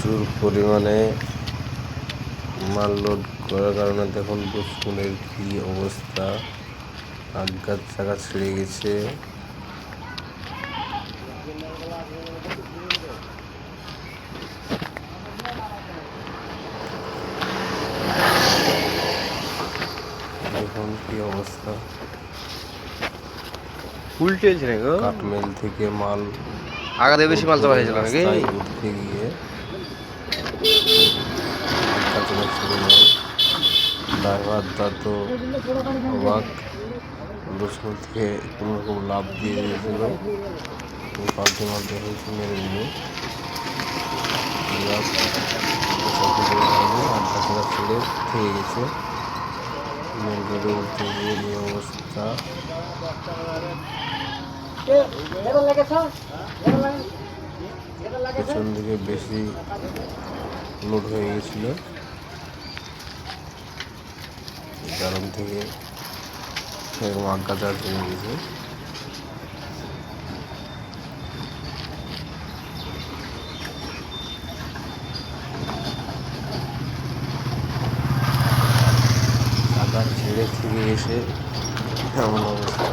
প্রচুর পরিমাণে মাল লোড করার কারণে দেখুন বুসফুনের কি অবস্থা, আগার চাকা ছিঁড়ে গেছে। দেখুন কি অবস্থা, উল্টে ছিল গো। কাঠমেল থেকে মাল আগাতে বেশি মাল চাপা হয়েছিল নাকি? উঠতে গিয়ে চাকা ছিঁড়ে যায়। ড্রাইভারটা তো অবাক, বুসফুল থেকে কোনো রকম লাভ দিয়ে দিয়েছিল, পাল্টে মাল্টে হয়েছে মেরে দিবে। চাকা ছিঁড়ে থেকে গেছে, মেন রোডে উঠতে গিয়ে এই অবস্থা। পেছন দিকে বেশি লোড হয়ে গেছিল, এই কারণ থেকে এরকম আজ্ঞা চার্জ হয়ে গেছে। চাকা ছেড়ে থেকে এসে এমন অবস্থা।